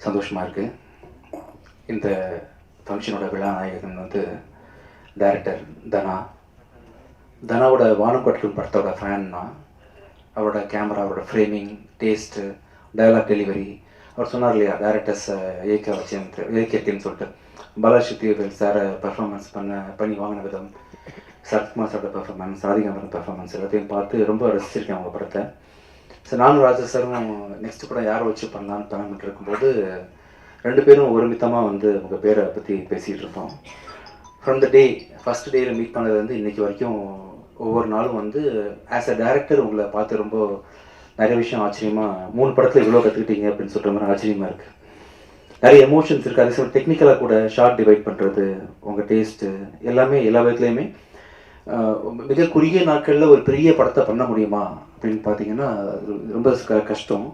சந்தோஷமாக இருக்குது. இந்த ஃபங்க்ஷனோட விழா நாயகன் வந்து டைரக்டர் தனாவோட வானம் கட்டும் படத்தோட ஃபேன்னா. அவரோட கேமரா, அவரோட ஃப்ரேமிங், டேஸ்ட்டு, டயலாக் டெலிவரி, அவர் சொன்னார் இல்லையா டேரக்டர்ஸ் இயக்கியிருக்கேன்னு சொல்லிட்டு, பாலாசக்தி சாரை பர்ஃபார்மன்ஸ் பண்ணி வாங்கின விதம், சரத்குமார் சாரோட பர்ஃபார்மன்ஸ், ராதிகாமரன் பர்ஃபார்மன்ஸ் எல்லாத்தையும் பார்த்து ரொம்ப ரசிச்சிருக்கேன் அவங்க படத்தை. ஸோ நானும் ராஜா சாரும் நெக்ஸ்ட் படம் யாரை வச்சு பண்ணலான்னு பண்ணிட்டு இருக்கும்போது 2 பேரும் ஒருமித்தமாக வந்து உங்கள் பேரை பற்றி பேசிகிட்டு இருப்போம். ஃப்ரம் த டே ஃபஸ்ட் டேயில் மீட் பண்ணது வந்து இன்றைக்கி வரைக்கும் ஒவ்வொரு நாளும் வந்து ஆஸ் அ டைரக்டர் உங்களை பார்த்து ரொம்ப நிறைய விஷயம் ஆச்சரியமாக 3 படத்தில் இவ்வளோ கற்றுக்கிட்டீங்க அப்படின்னு சொல்கிற மாதிரி ஆச்சரியமாக இருக்குது. நிறைய எமோஷன்ஸ் இருக்குது. அதே சமயம் டெக்னிக்கலாக கூட ஷார்ட் டிவைட் பண்ணுறது, உங்கள் டேஸ்ட்டு எல்லாமே எல்லா விதத்துலேயுமே மிக குறுகிய நாட்களில் ஒரு பெரிய படத்தை பண்ண முடியுமா அப்படின்னு பார்த்தீங்கன்னா ரொம்ப கஷ்டம்.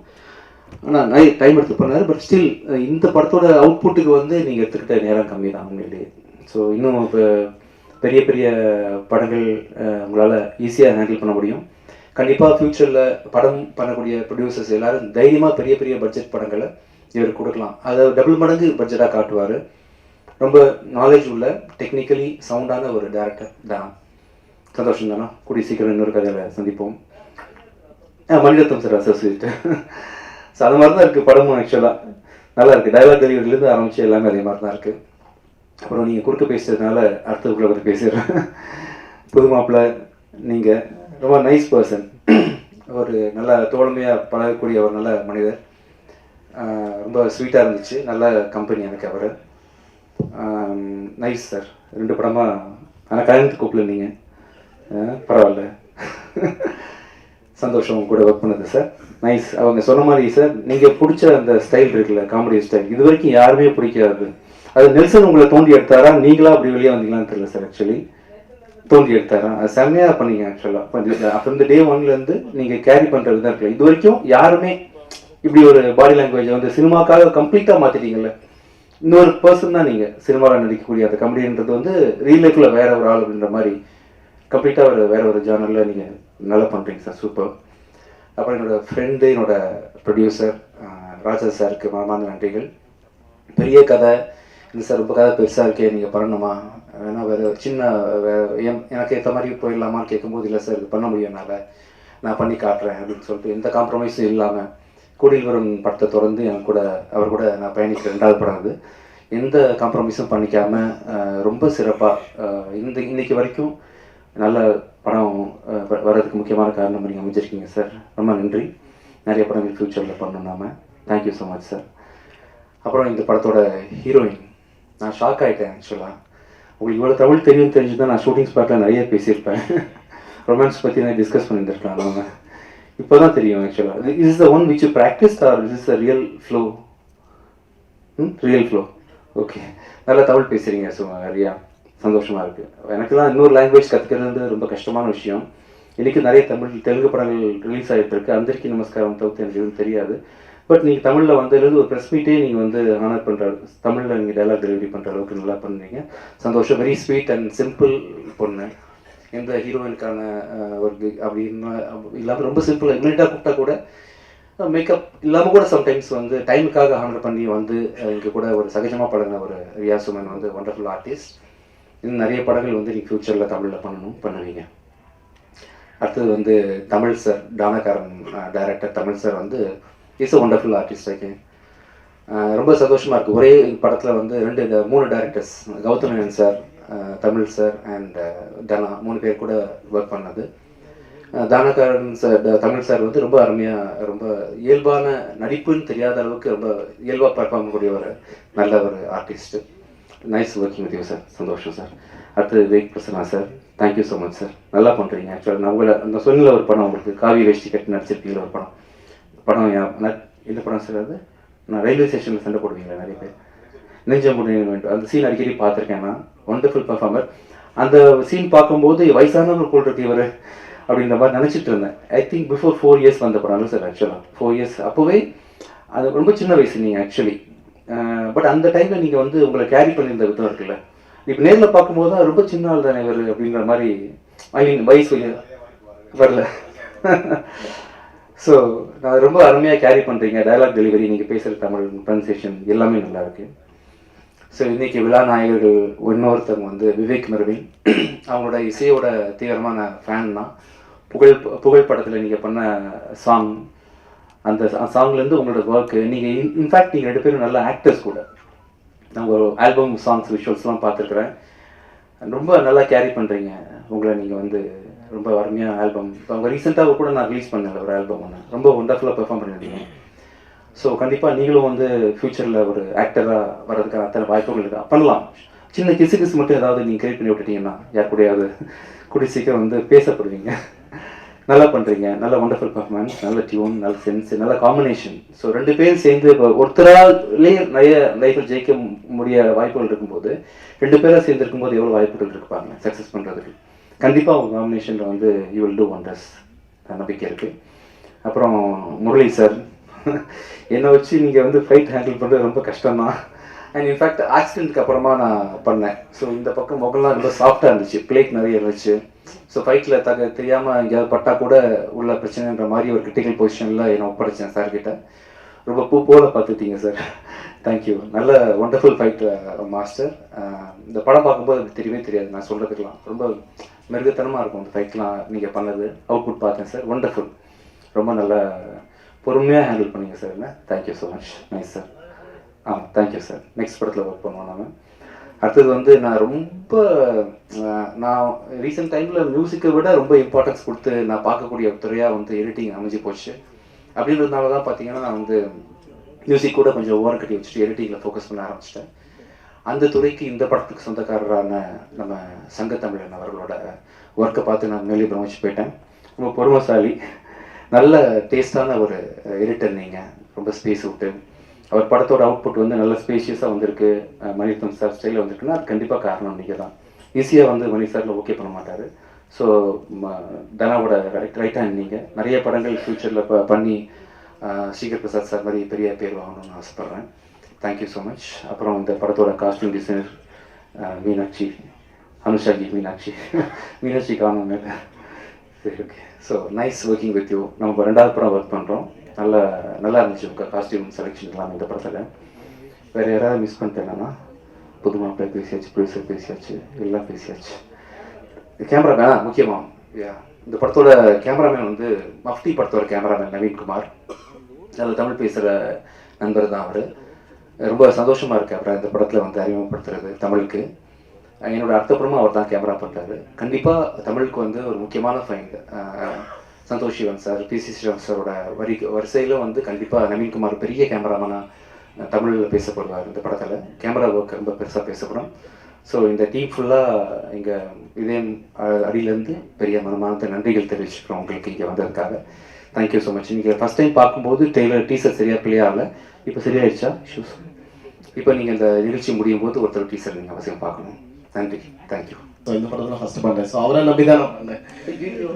ஆனால் நிறைய டைம் எடுத்து பண்ணார். பட் ஸ்டில் இந்த படத்தோட அவுட்புட்டுக்கு வந்து நீங்கள் எடுத்துக்கிட்ட நேரம் கம்மி தான் உண்மையிலேயே. ஸோ இன்னும் இப்போ பெரிய பெரிய படங்கள் உங்களால் ஈஸியாக ஹேண்டில் பண்ண முடியும். கண்டிப்பாக ஃப்யூச்சரில் படம் பண்ணக்கூடிய ப்ரொடியூசர்ஸ் எல்லோரும் தைரியமாக பெரிய பெரிய பட்ஜெட் படங்களை இவர் கொடுக்கலாம். அதை டபுள் மடங்கு பட்ஜெட்டாக காட்டுவார். ரொம்ப நாலேஜ் உள்ள டெக்னிக்கலி சவுண்டான ஒரு டைரக்டர் தான். சந்தோஷம் தானே. கூடிய சீக்கிரம் இன்னொரு கதையில் சந்திப்போம். Mani Ratnam sir associate. ஸோ அது மாதிரி தான் இருக்குது படமும். ஆக்சுவலாக நல்லா இருக்குது. டயலாக் டெலிவரிலேருந்து ஆரம்பித்து எல்லாமே அதே மாதிரி தான் இருக்குது. அப்புறம் நீங்கள் குறுக்க பேசுறதுனால அடுத்ததுக்குள்ளே பற்றி பேசிடுறேன். புது மாப்பிள்ளை, நீங்கள் ரொம்ப நைஸ் பர்சன். ஒரு நல்ல தோழமையாக பழகக்கூடிய ஒரு நல்ல மனிதர். ரொம்ப ஸ்வீட்டாக இருந்துச்சு. நல்ல கம்பெனி எனக்கு அவர். Nice sir. 2 படமாக ஆனால் கல்யாணத்துக்கு கூப்பிடல நீங்கள். பரவாயில்ல. சந்தோஷம் கூட ஒர்க் பண்ணது சார். நைஸ். அவங்க சொன்ன மாதிரி சார், நீங்கள் பிடிச்ச அந்த ஸ்டைல் இருக்குல்ல, காமெடி ஸ்டைல், இது வரைக்கும் யாருமே பிடிக்காது. அது நெல்சன் உங்களை தோண்டி எடுத்தாரா, நீங்களா அப்படி வெளியே வந்தீங்களான்னு தெரியல சார். ஆக்சுவலி தோண்டி எடுத்தாரா, அது செம்மையாக பண்ணீங்க. ஆக்சுவலாக அப்போ இந்த டே 1லேருந்து நீங்கள் கேரி பண்ணுற விதம் இருக்குல்ல, இது வரைக்கும் யாருமே இப்படி ஒரு பாடி லாங்குவேஜை வந்து சினிமாக்காக கம்ப்ளீட்டாக மாற்றிட்டீங்கல்ல. இன்னொரு பர்சன் தான் நீங்கள் சினிமாவில் நடிக்கக்கூடிய அந்த கமெடின்றது வந்து ரியல் லைஃப்பில் வேற ஒரு ஆள் அப்படின்ற மாதிரி கம்ப்ளீட்டாக வேற ஒரு ஜானரில் நீங்கள் நல்லா பண்ணுறீங்க சார். சூப்பர். அப்புறம் என்னோடய ஃப்ரெண்டு, என்னோடய ப்ரொடியூசர் ராஜா சாருக்கு மனமார்ந்த நன்றிகள். பெரிய கதை இல்லை சார், ரொம்ப கதை பெருசாக இருக்கே, நீங்கள் பண்ணணுமா, ஏன்னா வேறு சின்ன எனக்கு ஏற்ற மாதிரி போயிடலாமான்னு கேட்கும்போது, இல்லை சார் இது பண்ண முடியும், நான் பண்ணி காட்டுறேன் அப்படின்னு சொல்லிட்டு எந்த காம்ப்ரமைஸும் இல்லாமல் கூடியில் வரும் படத்தை தொடர்ந்து எனக்கு கூட அவர் கூட நான் பயணிக்கிற 2வது படம் அது. எந்த காம்ப்ரமைஸும் பண்ணிக்காமல் ரொம்ப சிறப்பாக இன்னைக்கு வரைக்கும் நல்ல படம் வர்றதுக்கு முக்கியமான காரணம் நீங்கள் அமைஞ்சிருக்கீங்க சார். ரொம்ப நன்றி. நிறைய படங்கள் ஃப்யூச்சரில் பண்ணணும் நாம. Thank you so much sir. அப்புறம் இந்த படத்தோட ஹீரோயின், நான் ஷாக் ஆகிட்டேன். ஆக்சுவலாக உங்களுக்கு இவ்வளோ தமிழ் தெரிஞ்சு தான் நான் ஷூட்டிங் ஸ்பாட்டில் நிறைய பேசியிருப்பேன். ரொமான்ஸ் பற்றி நான் டிஸ்கஸ் பண்ணியிருந்துருக்கலாம். நம்ம இப்போ தான் தெரியும். ஆக்சுவலாக is the one which you practice or is the real flow? Real flow. Okay. நல்லா தமிழ் பேசுகிறீங்க. ஸோ நிறையா சந்தோஷமாக இருக்குது. எனக்குலாம் இன்னொரு லாங்குவேஜ் கற்றுக்கிறது ரொம்ப கஷ்டமான விஷயம். இன்றைக்கி நிறைய தெலுங்கு படங்கள் ரிலீஸ் ஆகிட்டு இருக்கு. அந்தரிக்கி நமஸ்காரம் தவிர்த்து எனக்கு எதுவும் தெரியாது. பட் நீங்கள் தமிழில் வந்ததுலேருந்து ஒரு ப்ரெஸ் மீட்டே நீங்கள் வந்து ஆனர் பண்ணுற, தமிழில் நீங்கள் டைலாக் டெலிவரி பண்ணுற அளவுக்கு நல்லா பண்ணுறீங்க. சந்தோஷம். வெரி ஸ்வீட் அண்ட் சிம்பிள் பொண்ணு. எந்த ஹீரோயினுக்கான ஒரு அப்படின்னு இல்லாமல் ரொம்ப சிம்பிளாக இம்மிடியட்டாக கூப்பிட்டா கூட மேக்கப் இல்லாமல் கூட சம்டைம்ஸ் வந்து டைமுக்காக ஹானர் பண்ணி வந்து இங்கே கூட ஒரு சகஜமாக பழகின ஒரு ரியா சுமன் வந்து ஒண்டர்ஃபுல் ஆர்டிஸ்ட். இன்னும் நிறைய படங்கள் வந்து நீங்கள் ஃப்யூச்சரில் தமிழில் பண்ணுவீங்க. அடுத்தது வந்து Tamizh sir, Taanakaran director Tamizh sir வந்து is a wonderful artist. Okay. ரொம்ப சந்தோஷமாக இருக்குது. ஒரே படத்தில் வந்து 3 directors, Gautham Menon sir, Tamizh sir and Dhana 3 பேர் கூட ஒர்க் பண்ணது. தானகாரன் சார், தமிழ் சார் வந்து ரொம்ப அருமையாக, ரொம்ப இயல்பான நடிப்புன்னு தெரியாத அளவுக்கு ரொம்ப இயல்பாக பர்ஃபார்ம் பண்ணக்கூடிய ஒரு நல்ல ஒரு artist. Nice working with you sir. சந்தோஷம் சார். அடுத்தது wake Prasanna sir, thank you so much sir. நல்லா பண்ணுறீங்க. ஆக்சுவலாக நான் உங்களை அந்த சொல்லில் ஒரு படம் உங்களுக்கு காவி வேஷ்டி கட்டி நடிச்சிருக்கீங்களா ஒரு படம் என்ன படம் சார் அது? நான் ரயில்வே ஸ்டேஷனில் சண்டை போடுவீங்களா நிறைய பேர், நெஞ்சம் முடியும், அந்த சீன் அடிக்கடி பார்த்துருக்கேன் நான். Wonderful performer. அந்த சீன் பார்க்கும்போது வயசானவர் போல் இருக்கு இவர் அப்படின்ற மாதிரி நினச்சிட்டு இருந்தேன். ஐ திங்க் பிஃபோர் 4 இயர்ஸ் வந்த படம் இல்லை சார். ஆக்சுவலாக 4 இயர்ஸ் அப்போவே அது ரொம்ப சின்ன வயசு நீங்கள் ஆக்சுவலி. பட் அந்த டைமில் நீங்கள் வந்து உங்களை கேரி பண்ணியிருந்த விதம் இருக்குல்ல, இப்போ நேரில் பார்க்கும்போது தான் ரொம்ப சின்ன ஆள் தானே இவர் அப்படின்ற மாதிரி. ஐ மீன் வயசு வரல. ஸோ நான் ரொம்ப அருமையாக கேரி பண்ணுறீங்க. டயலாக் டெலிவரி, நீங்கள் பேசுகிற தமிழ் ப்ரொனன்சியேஷன் எல்லாமே நல்லா இருக்கு. ஸோ இன்றைக்கி விழா நாயகர்கள் இன்னொருத்தவங்க வந்து விவேக் மெர்வின். அவங்களோட இசையோட தீவிரமான ஃபேன் தான். புகழ் படத்தில் நீங்கள் பண்ண சாங், அந்த சாங்லேருந்து உங்களோட ஒர்க்கு, நீங்கள் இன்ஃபேக்ட் நீங்கள் 2 பேரும் நல்ல ஆக்டர்ஸ் கூட. நான் ஒரு ஆல்பம் சாங்ஸ் விஷுவல்ஸ்லாம் பார்த்துருக்குறேன். ரொம்ப நல்லா கேரி பண்ணுறீங்க உங்களை. நீங்கள் வந்து ரொம்ப அருமையாக ஆல்பம், இப்போ அவங்க ரீசெண்டாக கூட நான் ரிலீஸ் பண்ணல ஒரு ஆல்பம் ஒன்று, ரொம்ப ஒண்டர்ஃபுல்லாக பெர்ஃபார்ம் பண்ணியிருந்தீங்க. ஸோ கண்டிப்பாக நீங்களும் வந்து ஃப்யூச்சரில் ஒரு ஆக்டராக வர்றதுக்கான அத்தனை வாய்ப்புகள் இருக்கா பண்ணலாம். சின்ன கிசு மட்டும் ஏதாவது நீங்கள் கிரியேட் பண்ணி விட்டுட்டீங்கன்னா யார் கூடயாவது கூடிய சீக்கிரம் வந்து பேசப்படுவீங்க. நல்லா பண்ணுறீங்க, நல்ல ஒண்டர்ஃபுல் பர்ஃபார்மன்ஸ், நல்ல டியூன், நல்ல சென்ஸ், நல்ல காம்பினேஷன். ஸோ 2 பேரும் சேர்ந்து இப்போ ஒருத்தராலே நிறைய லைஃப்பில் ஜெயிக்க முடிய வாய்ப்புகள் இருக்கும்போது 2 பேராக சேர்ந்து இருக்கும்போது எவ்வளோ வாய்ப்புகள் இருப்பாங்க சக்ஸஸ் பண்ணுறதுக்கு. கண்டிப்பாக உங்கள் காம்பினேஷனில் வந்து யூ வில் டூ ஒண்டர்ஸ், நம்பிக்கை இருக்குது. அப்புறம் முரளி சார், என்னை வச்சு நீங்கள் வந்து ஃபைட் ஹேண்டில் பண்ணுறது ரொம்ப கஷ்டம்தான். அண்ட் இன்ஃபேக்ட் ஆக்சிடென்ட்க்கு அப்புறமா நான் பண்ணேன். ஸோ இந்த பக்கம் முகம்லாம் ரொம்ப சாஃப்டாக இருந்துச்சு, பிளேட் நிறைய இருந்துச்சு. ஸோ ஃபைட்டில் தெரியாமல் எங்கேயாவது பட்டா கூட உள்ள பிரச்சனைன்ற மாதிரி ஒரு கிரிட்டிக்கல் பொசிஷனில் என்னை ஒப்படைச்சேன் சார்கிட்ட. ரொம்ப பூ போல பார்த்துட்டீங்க சார். தேங்க்யூ. நல்ல ஒண்டர்ஃபுல் ஃபைட் மாஸ்டர். இந்த படம் பார்க்கும்போது அது தெரியவே தெரியாது, நான் சொல்கிறதுக்கெலாம் ரொம்ப மிருகத்தனமாக இருக்கும் அந்த ஃபைட்லாம். நீங்கள் பண்ணது அவுட்புட் பார்த்தேன் சார், ஒண்டர்ஃபுல். ரொம்ப நல்லா பொறுமையாக ஹேண்டில் பண்ணிங்க சார். என்ன thank you so much. Nice sir. Thank you sir. Next படத்தில் ஒர்க் பண்ணுவோம் நாங்கள். அடுத்தது வந்து நான் ரீசெண்ட் டைமில் மியூசிக்கை விட ரொம்ப இம்பார்ட்டன்ஸ் கொடுத்து நான் பார்க்கக்கூடிய துறையாக வந்து எடிட்டிங் அமைஞ்சு போச்சு. அப்படின்றதுனால தான் பார்த்தீங்கன்னா நான் வந்து மியூசிக் கூட கொஞ்சம் ஓரம் கட்டி வச்சுட்டு எடிட்டிங்கில் ஃபோக்கஸ் பண்ண ஆரம்பிச்சிட்டேன். அந்த துறைக்கு இந்த படத்துக்கு சொந்தக்காரரான நம்ம சங்கத்தமிழன் அவர்களோட ஒர்க்கை பார்த்து நான் மேலே பிரமிச்சு போயிட்டேன். ரொம்ப பொறுமைசாலி, நல்ல டேஸ்டான ஒரு எடிட்டர். நீங்கள் ரொம்ப ஸ்பேஸ் விட்டு அவர் படத்தோட அவுட்புட் வந்து நல்ல ஸ்பேஷியஸாக வந்திருக்கு. மணிரத்னம் சார் ஸ்டைலில் வந்திருக்குன்னா அது கண்டிப்பாக காரணம் நீங்கள் தான். ஈஸியாக வந்து மணி சாரில் ஓகே பண்ண மாட்டார். ஸோ தனாவோட ரைட் ஹேண்ட் நீங்கள். நிறைய படங்கள் ஃப்யூச்சரில் பண்ணி ஸ்ரீகர் பிரசாத் சார் மாதிரி பெரிய பேர் வாங்கணும்னு ஆசைப்பட்றேன். Thank you so much. அப்புறம் இந்த படத்தோட காஸ்டியூம் டிசைனர் மீனாட்சி, அனுஷாகி மீனாட்சி காணும் மேலே. சரி, okay. So nice working with you. நம்ம 2வது படம் ஒர்க் பண்ணுறோம். நல்லா இருந்துச்சு உங்கள் காஸ்டியூம் செலெக்ஷன் எல்லாமே இந்த படத்தில். வேறு யாராவது மிஸ் பண்ணிட்டேன்னா, புது மாப்பிள்ளை பேசியாச்சு, ப்ரொடியூசர் பேசியாச்சு, எல்லாம் பேசியாச்சு. கேமராமேன் முக்கியமாக இந்த படத்தோட கேமராமேன் வந்து மஃப்டி படத்தோட கேமராமேன் நவீன்குமார். நல்ல தமிழ் பேசுகிற நண்பர் தான் அவர். ரொம்ப சந்தோஷமாக இருக்கு அப்புறம் இந்த படத்தில் வந்து அறிமுகப்படுத்துறது தமிழுக்கு. என்னோட அர்த்தப்புறமா அவர் தான் கேமரா பண்ணுறாரு. கண்டிப்பாக தமிழுக்கு வந்து ஒரு முக்கியமான find Santosh Sivan sir, PC Sriram சாரோட வரிசையில் வந்து கண்டிப்பாக நவீன்குமார் பெரிய கேமராமேனாக தமிழில் பேசப்படுவார். இந்த படத்தில் கேமரா ஒர்க் ரொம்ப பெருசாக பேசப்படும். ஸோ இந்த டீம் ஃபுல்லாக இங்கே இதே அடியிலேருந்து பெரிய மனமார்ந்த நன்றிகள் தெரிவிச்சுக்கிறோம் உங்களுக்கு இங்கே வந்ததுக்காக. Thank you so much. நீங்கள் ஃபஸ்ட் டைம் பார்க்கும்போது டீசர் சரியாக பிள்ளையாக இல்லை, இப்போ சரியாயிடுச்சா ஷூஸ்? இப்போ நீங்கள் இந்த நிகழ்ச்சி முடியும் போது ஒருத்தர் டீசர் நீங்கள் அவசியம் பார்க்கணும். நன்றி, தேங்க்யூ. ஸோ இந்த படத்தில் ஃபஸ்ட்டு பண்ணேன். ஸோ அவரை நம்பி தான் நான் பண்ணேன்.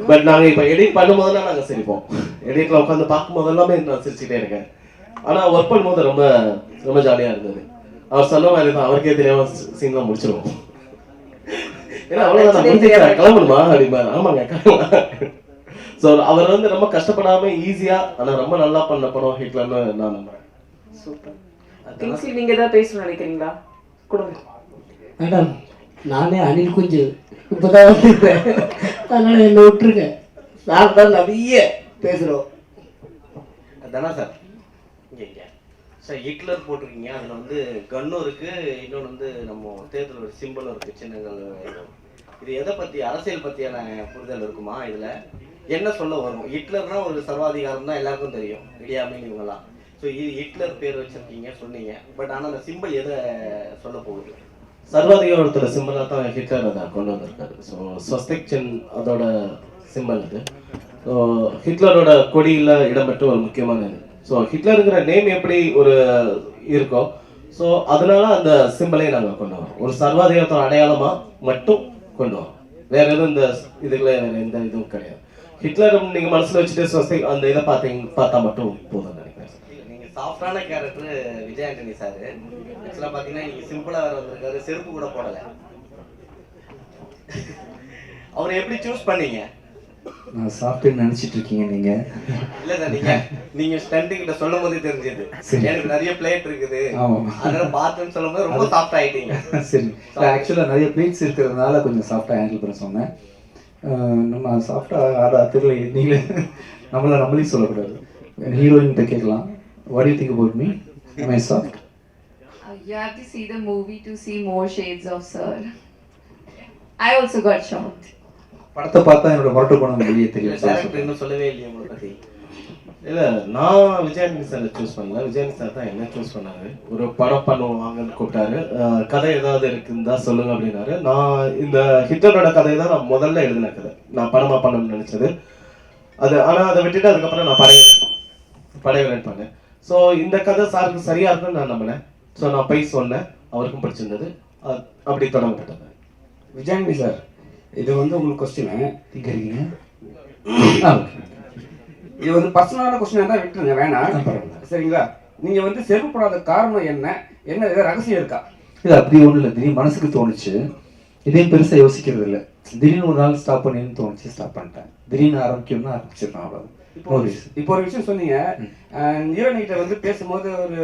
பட் நாங்கள் இப்போ எடிட் பண்ணும்போதெல்லாம் நாங்கள் சிரிப்போம். எடிட்டில் உட்காந்து பார்க்கும்போது எல்லாமே நான் சிரிச்சுட்டே இருக்கேன். ஆனால் ஒர்க் பண்ணும்போது ரொம்ப ரொம்ப ஜாலியாக இருந்தது. அவர் சொன்ன மாதிரி தான், அவருக்கே தெரியாமல் சீன்லாம் முடிச்சிருவோம். ஏன்னா அவ்வளோதான், நான் முடிஞ்சிட்டேன் கிளம்பணுமா அப்படிமா. ஆமாங்க கிளம்பலாம். ஸோ அவர் வந்து ரொம்ப கஷ்டப்படாமல் ஈஸியாக ஆனால் ரொம்ப நல்லா பண்ண படம் ஹிட்லர்னு நான் நம்புறேன். சூப்பர். நீங்க ஏதாவது பேசணும்னு நினைக்கிறீங்களா? கொடுங்க மேடம். நானே அணில் குஞ்சு இப்போதான் வந்துருக்கேன், அதனால என்னை விட்டுருங்க. நான் தான் நிறைய பேசுகிறோம். தானா சார்? இங்கே சார் ஹிட்லர் போட்டிருக்கீங்க, அதில் வந்து கன்னும் இருக்குது, இன்னொன்று வந்து நம்ம தேர்தலோட சிம்பிளும் இருக்குது, சின்னங்கள். இது எதை பற்றி, அரசியல் பற்றியான புரிதல் இருக்குமா? இதில் என்ன சொல்ல வரும்? ஹிட்லர்னா ஒரு சர்வாதிகாரம் தான் எல்லாருக்கும் தெரியும், இடியாமின் இவங்கெல்லாம். ஸோ இது ஹிட்லர் பேர் வச்சுருக்கீங்க சொன்னீங்க, பட் ஆனால் அந்த சிம்பிள் எதை சொல்ல போகுது? சர்வாதிகாரத்தோட சிம்பிளாக தான் ஹிட்லர் அதை கொண்டு வந்திருக்காரு. ஸோ ஸ்வஸ்திக் சின் அதோட சிம்பிள் அது. ஸோ ஹிட்லரோட கொடியில் இடம்பெற்ற ஒரு முக்கியமான இது. ஸோ ஹிட்லருங்கிற நேம் எப்படி ஒரு இருக்கோ, ஸோ அதனால அந்த சிம்பிளே நாங்கள் கொண்டு வரோம். ஒரு சர்வாதிகாரத்தோட அடையாளமாக மட்டும் கொண்டு வரோம். வேற எதுவும் இந்த இதுக்குள்ள வேற எந்த இதுவும் கிடையாது. ஹிட்லர் நீங்கள் மனசில் வச்சுட்டு ஸ்வஸ்திக் அந்த இதை பார்த்தா மட்டும் போதும் நினைக்கிறேன். சாஃப்டான கேரக்டர் விஜய் ஆண்டனி சார். ஆக்சுவலாக பார்த்தீங்கன்னா நீங்கள் சிம்பிளாக வேறு வந்திருக்காரு, செருப்பு கூட போடலை. அவரை எப்படி சூஸ் பண்ணீங்க? நான் சாப்பிட்டேன்னு நினைச்சிட்டு இருக்கீங்க நீங்க. இல்ல சார், நீங்க ஸ்டண்ட் கிட்ட சொல்லும் போதே தெரிஞ்சது எனக்கு நிறைய பிளேட் இருக்குது, ஆமா அதனால பார்த்தேன்னு சொல்லும் போது ரொம்ப சாஃப்ட் ஆயிட்டீங்க. சரி, ஆக்சுவலாக நிறைய பிளேட்ஸ் இருக்கிறதுனால கொஞ்சம் சாஃப்டாக ஹேண்டில் பண்ண சொன்னேன். நம்ம சாஃப்டாக தெரியல, நீங்களே நம்மளையும் சொல்லக்கூடாது. ஹீரோயின் கேட்கலாம். What you think about me? Am I soft? You have to see the movie to see more shades of sir. I also got shocked. படத்தை பார்த்தா என்னோட மொரட்டு குணம் வெளியே தெரியும். டேரக்டர் இன்னும் சொல்லவே இல்லையே உங்களை பத்தி. இல்ல, நான் விஜயானந்தி சாரை சூஸ் பண்ணல, விஜயானந்தி சார் தான் என்ன சூஸ் பண்ணாரு. ஒரு படம் பண்ணுவாங்கன்னு கூப்பிட்டாரு. கதை ஏதாவது இருக்குன்னு சொல்லுங்க அப்படின்னாரு. நான் இந்த ஹிட்லரோட கதையை தான் நான் முதல்ல எழுதின கதை, நான் படமா பண்ணணும்னு நினைச்சது அது. ஆனா அதை விட்டுட்டு அதுக்கப்புறம் நான் படையவரன் பண்ணேன். ஸோ இந்த கதை சாருக்கு சரியா இருக்குன்னு நான் நம்பினேன். ஸோ நான் போய் சொன்னேன், அவருக்கும் பிடிச்சிருந்தது, அப்படி தொடங்கப்பட்டது. விஜயானந்தி சார், இது வந்து உங்களுக்கு கொஸ்டின் இங்கே இருக்கீங்க. இது வந்து பர்சனலான கொஸ்டின் தான் விட்டுருங்க, வேணாம் சரிங்களா? நீங்க வந்து செருப்பு போடாத காரணம் என்ன ஏதாவது ரகசியம் இருக்கா? இல்லை அப்படி ஒன்றும் இல்லை, திடீர்னு மனசுக்கு தோணுச்சு. இதையும் பெருசாக யோசிக்கிறது இல்லை. திடீர்னு ஒரு நாள் ஸ்டாப் பண்ணின்னு தோணுச்சு, ஸ்டாப் பண்ணிட்டேன். திடீர்னு ஆரம்பிக்கணும்னு ஆரம்பிச்சிருக்கேன், அவ்வளோ. இப்போ ஒரு விஷயம் சொன்னீங்க, ஹீரோனிகிட்ட வந்து பேசும்போது ஒரு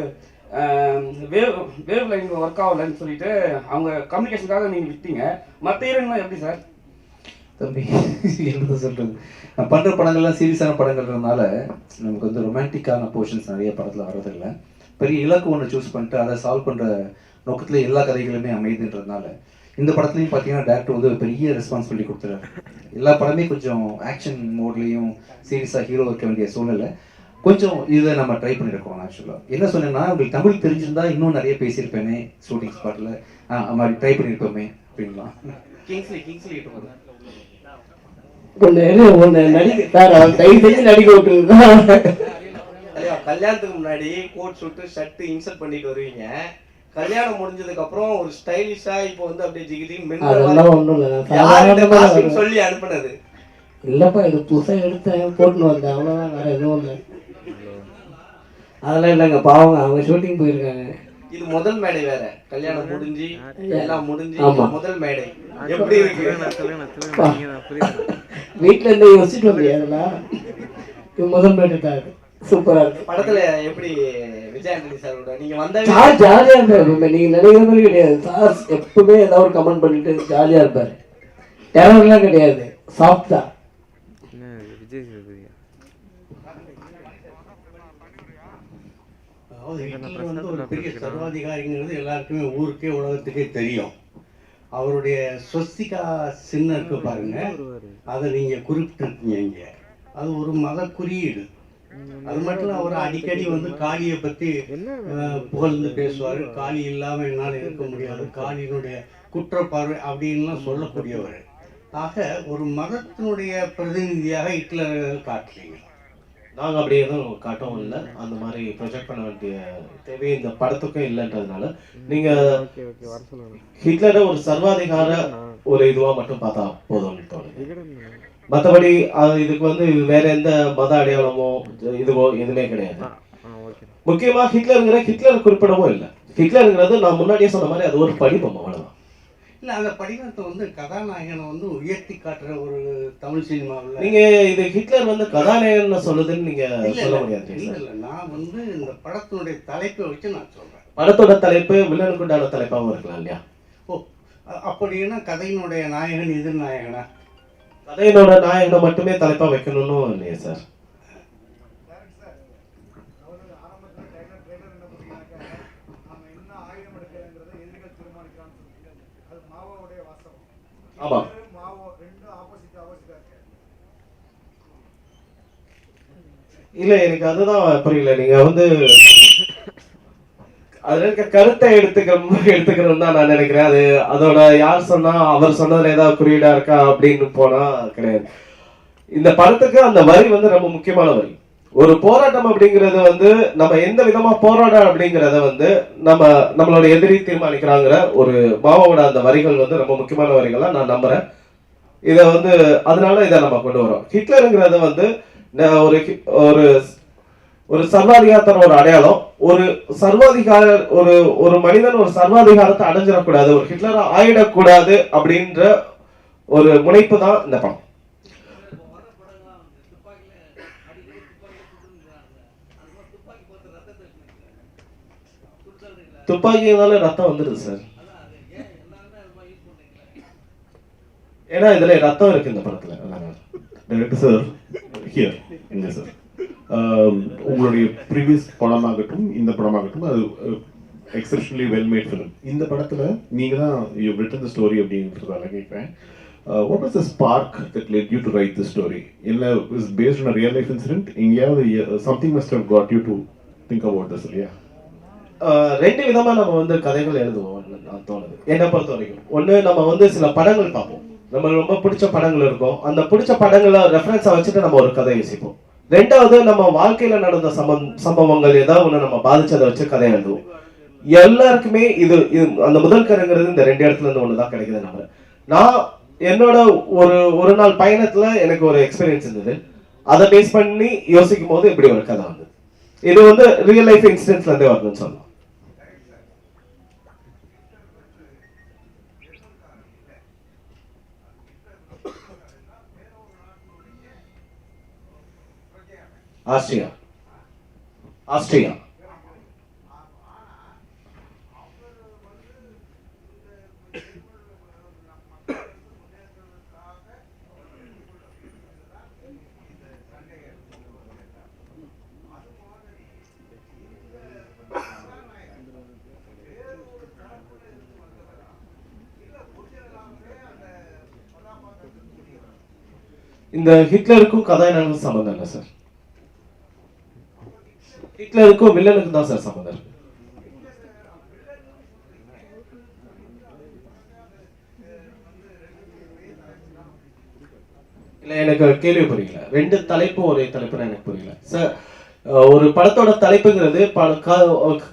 வேவ் லைன் ஒர்க் ஆகலன்னு சொல்லிட்டு அவங்க கம்யூனிகேஷனுக்காக நீங்கள் விட்டீங்க. மற்ற ஹீரோயின்லாம் எப்படி சார்? தம்பி என்ன சொல்கிறது, நான் பண்ணுற படங்கள்லாம் சீரியஸான படங்கள்ன்றதுனால நமக்கு வந்து ரொமான்டிக்கான போர்ஷன்ஸ் நிறைய படத்தில் வர்றதில்லை. பெரிய இலக்கு ஒன்று சூஸ் பண்ணிட்டு அதை சால்வ் பண்ணுற நோக்கத்தில் எல்லா கதைகளுமே அமைதுன்றதுனால இந்த படத்துலையும் பார்த்தீங்கன்னா டேரக்டர் வந்து ஒரு பெரிய ரெஸ்பான்சிபிலிட்டி கொடுத்துறாரு. எல்லா படமே கொஞ்சம் ஆக்ஷன் மோட்லேயும் சீரியஸாக ஹீரோ இருக்க வேண்டிய சூழ்நிலை. கொஞ்சம் இதை நம்ம ட்ரை பண்ணியிருக்கோம். ஆக்சுவலாக என்ன சொன்னேன்னா, உங்களுக்கு தமிழ் தெரிஞ்சிருந்தா இன்னும் நிறைய பேசியிருப்பேனே ஷூட்டிங் ஸ்பாட்டில், அது மாதிரி ட்ரை பண்ணியிருப்போமே அப்படின்லாம். கிங்ஸ்லி கல்யாணத்துக்கு முன்னாடி கோட் சூட்டு ஷர்ட் இன்சர்ட் பண்ணிட்டு வருவீங்க, கல்யாணம் முடிஞ்சதுக்கு அப்புறம் ஒரு ஸ்டைலிஷா இப்போ வந்து அப்படியே ஜிகிஜின்னு சொல்லி அனுப்புனது இல்லப்பா, இது புதுசாக எடுத்தேன் போட்டுன்னு வந்தேன், அவ்வளோதான், வேற எதுவும் இல்லை. அதெல்லாம் இல்லைங்க, பாவங்க, அவங்க ஷூட்டிங் போயிருக்காங்க. இது முதல் மேடை வேற, கல்யாணம் முடிஞ்சு எல்லாம் முடிஞ்சு முதல் மேடை எப்படி இருக்கு? வீட்டுல இருந்து யோசிச்சுட்டு வந்தியா? இது முதல் மேடை தான், சூப்பரா இருக்கு. படத்துல எப்படி விஜயானந்தி சாரோட நீங்க வந்த ஜாலியா இருப்பாரு, நீங்க நினைக்கிற மாதிரி கிடையாது. சார் எப்பவுமே ஏதாவது ஒரு கமெண்ட் பண்ணிட்டு ஜாலியா இருப்பாரு, டெரர்லாம் கிடையாது, சாஃப்ட் தான். வந்து ஒரு பெரிய சர்வாதிகாரிங்கிறது எல்லாருக்குமே ஊருக்கே உலகத்துக்கே தெரியும். அவருடைய ஸ்வஸ்திகா சின்னம் இருக்கு பாருங்க, அதை நீங்க குறிப்பிட்டிருக்கீங்க இங்க. அது ஒரு மத குறியீடு. அது மட்டும் இல்லை, அவர் அடிக்கடி வந்து காளியை பற்றி புகழ்ந்து பேசுவார். காளி இல்லாமல் என்னால் இருக்க முடியாது, காளியினுடைய குற்றப்பார்வை அப்படின்லாம் சொல்லக்கூடியவர். ஆக ஒரு மதத்தினுடைய பிரதிநிதியாக ஹிட்லர் காட்டலீங்க. நாங்கள் அப்படி எதுவும் காட்டவும் இல்லை, அந்த மாதிரி ப்ரொஜெக்ட் பண்ண வேண்டிய தேவை இந்த படத்துக்கும் இல்லைன்றதுனால நீங்கள் ஹிட்லரை ஒரு சர்வாதிகார ஒரு இதுவாக மட்டும் பார்த்தா போதும்னு தோணுது. மற்றபடி இதுக்கு வந்து வேற எந்த மத அடையாளமோ இதுவோ எதுவுமே கிடையாது. முக்கியமா ஹிட்லர் குறிப்பிடவும் இல்லை. ஹிட்லருங்கிறது நான் முன்னாடியே சொன்ன மாதிரி அது ஒரு படிப்பம், அவ்வளவுதான். இல்லை, அந்த படிவத்தை வந்து கதாநாயகனை வந்து உயர்த்தி காட்டுற ஒரு தமிழ் சினிமாவில் நீங்க இது ஹிட்லர் வந்து கதாநாயகன் சொல்லுதுன்னு நீங்க சொல்ல முடியாது. இல்லை, நான் வந்து இந்த படத்தினுடைய தலைப்பை வச்சு நான் சொல்றேன். படத்தோட தலைப்பு வில்லனுக்கு உண்டான தலைப்பாகவும் இருக்கலாம் இல்லையா? ஓ, அப்படின்னா கதையினுடைய நாயகன் எதிர்நாயகனா? கதையினோட நாயகனை மட்டுமே தலைப்பா வைக்கணும்னு இல்லையா சார்? ஆமா, இல்ல எனக்கு அதுதான் புரியல. நீங்க வந்து அதுல இருக்க கருத்தை எடுத்துக்கணும் தான் நான் நினைக்கிறேன். அது அதோட யார் சொன்னா அவர் சொன்னதுல ஏதாவது குறியீடா இருக்கா அப்படின்னு போனா கிடையாது. இந்த படத்துக்கு அந்த வரி வந்து ரொம்ப முக்கியமான வரி. ஒரு போராட்டம் அப்படிங்கறது வந்து நம்ம எந்த விதமா போராடம் அப்படிங்கறத வந்து நம்மளோட எதிரி தீர்மானிக்கிறாங்கிற ஒரு மாவோட அந்த வரிகள் வந்து ரொம்ப முக்கியமான வரிகளா நான் நம்புறேன். இதை வந்து அதனால இதை நம்ம கொண்டு வரோம். ஹிட்லருங்கிறத வந்து ஒரு ஒரு சர்வாதிகாரத்தோட ஒரு அடையாளம். ஒரு சர்வாதிகார ஒரு மனிதன் ஒரு சர்வாதிகாரத்தை அடைஞ்சிடக்கூடாது, ஒரு ஹிட்லரா ஆயிடக்கூடாது அப்படின்ற ஒரு முனைப்பு தான் இந்த படம். துப்பாக்கியால ரத்தம் வந்துடுது சார். ஏன்னா இதுல ரத்தம் இருக்கு இந்த படத்துல. டைரக்டர் சார் ஹியர் இங்க சார் உங்களுடைய ப்ரீவியஸ் படமாகட்டும் இந்த படமாகட்டும் அது எக்ஸப்ஷனலி வெல் மேட் ஃபிலிம். இந்த படத்துல நீங்க தான் யூ ரிட்டன் தி ஸ்டோரி அப்படின்றதால கேட்குறேன். What was the spark that led you to write the story? இல்லை is based on real life incident? எங்கேயாவது something must have got you to think about this இல்லையா? ரெண்டு விதமா நம்ம வந்து கதைகள் எழுதுவோம் நான் தோணுது என்னை பொறுத்த வரைக்கும். ஒன்று நம்ம வந்து சில படங்கள் பார்ப்போம், நம்ம ரொம்ப பிடிச்ச படங்கள் இருக்கும், அந்த பிடிச்ச படங்களை ரெஃபரன்ஸா வச்சுட்டு நம்ம ஒரு கதை யோசிப்போம். ரெண்டாவது நம்ம வாழ்க்கையில நடந்த சம்பவங்கள் ஏதாவது ஒன்று நம்ம பாதிச்சதை வச்சு கதை எழுதுவோம். எல்லாருக்குமே இது அந்த முதல் கதைங்கிறது இந்த ரெண்டு இடத்துல இருந்து ஒன்று தான் கிடைக்குது. நான் என்னோட ஒரு நாள் பயணத்துல எனக்கு ஒரு எக்ஸ்பீரியன்ஸ் இருந்தது, அதை பேஸ் பண்ணி யோசிக்கும் போது இப்படி ஒரு கதை வந்து இது வந்து ரியல் லைஃப் இன்சிடென்ட்ஸ்ல இருந்தே வருதுன்னு சொல்லலாம். ஆஸ்ட்ரியா இந்த ஹிட்லருக்கும் கதாநாயகனுக்கும் சம்பந்தம் இல்லை சார். ஹிட்லருக்கும் வில்லனுக்கும் தான் சார் சம்பந்தம் இருக்கு. இல்ல எனக்கு கேள்வி புரியல. ரெண்டு தலைப்பும் ஒரே தலைப்புன்னு எனக்கு புரியல சார். ஒரு படத்தோட தலைப்புங்கிறது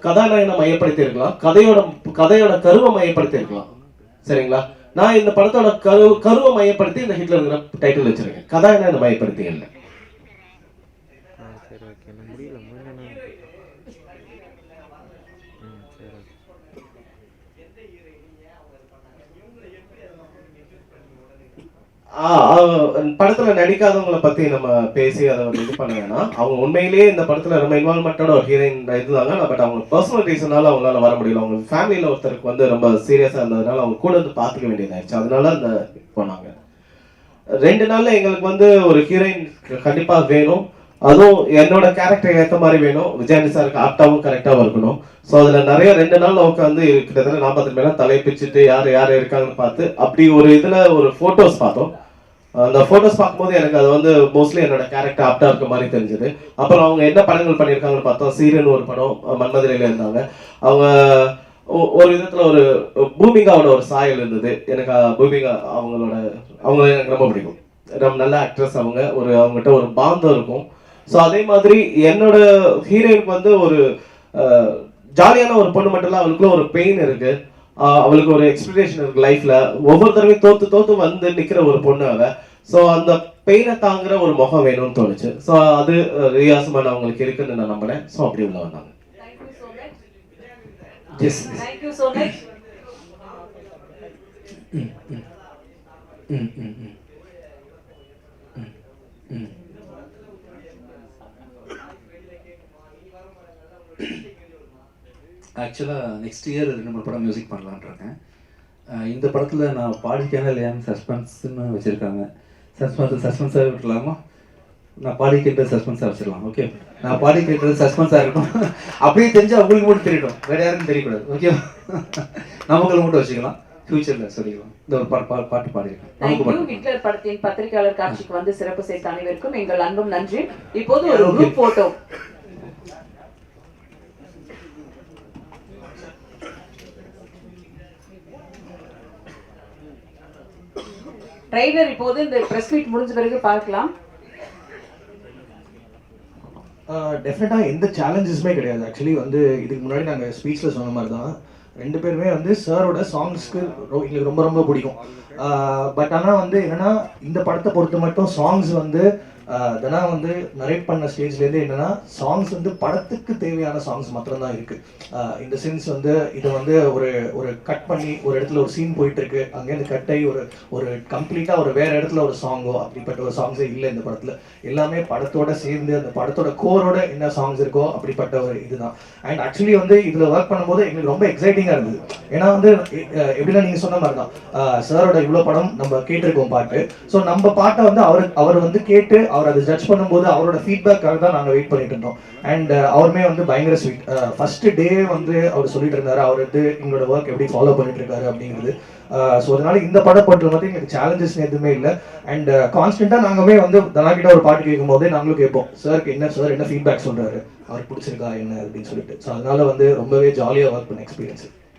கதாநாயகனை மையப்படுத்தி இருக்கலாம், கதையோட கருவை மையப்படுத்தி இருக்கலாம். சரிங்களா? நான் இந்த படத்தோட கருவை மையப்படுத்தி இந்த ஹிட்லர் டைட்டில் வச்சிருக்கேன், கதாநாயகனை மையப்படுத்தி இல்லை. படத்துல நடிக்காதவங்களை பத்தி நம்ம பேசி அதை இது பண்ண வேணாம். அவங்க உண்மையிலேயே இந்த படத்துல ரொம்ப இன்வால்மெண்டோட ஒரு ஹீரோயின் இருந்தாங்க. பட் அவங்க பர்சனல் ரீசனால அவங்களால வர முடியல. அவங்க ஃபேமிலியில ஒருத்தருக்கு வந்து ரொம்ப சீரியஸா இருந்ததுனால அவங்க கூட வந்து பாத்துக்க வேண்டியதாயிருச்சு. அதனால அந்த போனாங்க. 2 நாள்ல எங்களுக்கு வந்து ஒரு ஹீரோயின் கண்டிப்பா வேணும், அதுவும் என்னோட கேரக்டர் ஏற்ற மாதிரி வேணும், விஜயாண்டி சாருக்கு ஆப்டாவும் கரெக்டாகவும் இருக்கணும். ஸோ அதில் நிறைய 2 நாள் உட்காந்து கிட்டத்தட்ட 40 பேர் தலை பிச்சுட்டு யார் யார் இருக்காங்கன்னு பார்த்து அப்படி ஒரு இதில் ஒரு ஃபோட்டோஸ் பார்த்தோம். அந்த ஃபோட்டோஸ் பார்க்கும்போது எனக்கு அது வந்து மோஸ்ட்லி என்னோட கேரக்டர் ஆப்டாக இருக்க மாதிரி தெரிஞ்சது. அப்புறம் அவங்க என்ன படங்கள் பண்ணியிருக்காங்கன்னு பார்த்தோம். சீரன் ஒரு படம் மன்மதுரையில் இருந்தாங்க. அவங்க ஒரு விதத்தில் ஒரு பூமிகாவோட ஒரு சாயல் இருந்தது. எனக்கு பூமிகா அவங்கள எனக்கு ரொம்ப பிடிக்கும். ரொம்ப நல்ல ஆக்ட்ரஸ் அவங்க. அவங்ககிட்ட ஒரு பாந்தம் இருக்கும். ஸோ அதே மாதிரி என்னோட ஹீரோயினுக்கு வந்து ஒரு ஜாலியான ஒரு பொண்ணு மட்டும் இல்லை, அவளுக்குள்ள ஒரு பெயின் இருக்கு, அவளுக்கு ஒரு எக்ஸ்பெக்டேஷன் இருக்கு லைஃப்ல. ஒவ்வொரு தடவையும் தோத்து வந்து நிக்கிற ஒரு பொண்ணு அவ. ஸோ அந்த பெயினை தாங்குற ஒரு முகம் வேணும்னு தோணுச்சு. ஸோ அது ரியாசுமான் அவங்களுக்கு இருக்குன்னு நான் நம்பினேன். ஸோ அப்படி உள்ள வந்தாங்க. ஆக்சுவலாக நெக்ஸ்ட் இயர் 2-3 படம் மியூசிக் பண்ணலான்னு இருக்கேன். இந்த படத்தில் நான் பாடிக்கேனா இல்லையான்னு சஸ்பென்ஸ்ன்னு வச்சுருக்காங்க. சஸ்பென்ஸாக விட்டுலாமா? நான் பாடி கேட்டது சஸ்பென்ஸாக வச்சிடலாம். ஓகே, நான் பாடி கேட்டது சஸ்பென்ஸாக இருக்கும். அப்படியே தெரிஞ்சு அவங்களுக்கு மட்டும் தெரியட்டும், வேறு யாருக்கும் தெரியக்கூடாது. ஓகே, நமக்கு மட்டும் வச்சுக்கலாம், ஃபியூச்சரில் சொல்லிக்கலாம். இந்த ஒரு பாட்டு பாடிருக்கேன். ஹிட்லர் படத்தின் பத்திரிகையாளர் காட்சிக்கு வந்து சிறப்பு சேர்த்த அனைவருக்கும் எங்கள் அன்பும் நன்றி. இப்போது ஒரு குரூப் போட்டோ. ட்ரெய்லர் இப்போது இந்த பிரஸ் மீட் முடிஞ்ச பிறகு பார்க்கலாம். டெஃபினட்டாக எந்த சேலஞ்சஸுமே கிடையாது. ஆக்சுவலி வந்து இதுக்கு முன்னாடி நாங்கள் ஸ்பீச்சில் சொன்ன மாதிரி தான் 2 பேருமே வந்து சாரோட சாங்ஸ்க்கு எங்களுக்கு ரொம்ப ரொம்ப பிடிக்கும். பட் ஆனால் வந்து என்னென்னா இந்த படத்தை பொறுத்த மட்டும் சாங்ஸ் வந்து தனா வந்து நரேட் பண்ண ஸ்டேஜ்லேருந்து என்னன்னா சாங்ஸ் வந்து படத்துக்கு தேவையான சாங்ஸ் மாத்திரம்தான் இருக்கு. இந்த சென்ஸ் வந்து இது வந்து ஒரு கட் பண்ணி ஒரு இடத்துல ஒரு சீன் போயிட்டு இருக்கு, அங்கேருந்து கட் ஆகி ஒரு கம்ப்ளீட்டாக ஒரு வேற இடத்துல ஒரு சாங்கோ அப்படிப்பட்ட ஒரு சாங்ஸே இல்லை இந்த படத்தில். எல்லாமே படத்தோட சேர்ந்து அந்த படத்தோட கோரோட என்ன சாங்ஸ் இருக்கோ அப்படிப்பட்ட ஒரு இதுதான். அண்ட் ஆக்சுவலி வந்து இதில் ஒர்க் பண்ணும்போது எங்களுக்கு ரொம்ப எக்ஸைட்டிங்காக இருந்தது. ஏன்னா வந்து எப்படின்னா நீங்கள் சொன்ன மாதிரி தான், சாரோட இவ்வளோ படம் நம்ம கேட்டிருக்கோம் பாட்டு. ஸோ நம்ம பாட்டை வந்து அவர் வந்து கேட்டு அவர் அதை ஜட்ஜ் பண்ணும்போது அவரோட ஃபீட்பேக்காக தான் நாங்கள் வெயிட் பண்ணிட்டு இருந்தோம். அண்ட் அவருமே வந்து பயங்கர ஸ்வீட். ஃபர்ஸ்ட் டே வந்து அவர் சொல்லிட்டு இருந்தாரு அவர் வந்து எங்களோட ஒர்க் எப்படி ஃபாலோ பண்ணிட்டு இருக்காரு அப்படிங்கிறது. ஸோ அதனால இந்த படம் பண்ணுறது வந்து எங்களுக்கு சேலஞ்சஸ் எதுவுமே இல்லை. அண்ட் கான்ஸ்டன்ட்டாக நாங்களுமே வந்து தனா கிட்ட ஒரு பாட்டு கேட்கும் போதே நாங்களும் கேட்போம் சார் என்ன ஃபீட்பேக் சொல்றாரு, அவருக்கு பிடிச்சிருக்கா என்ன அப்படின்னு சொல்லிட்டு. ஸோ அதனால வந்து ரொம்பவே ஜாலியாக ஒர்க் பண்ண எக்ஸ்பீரியன்ஸ்.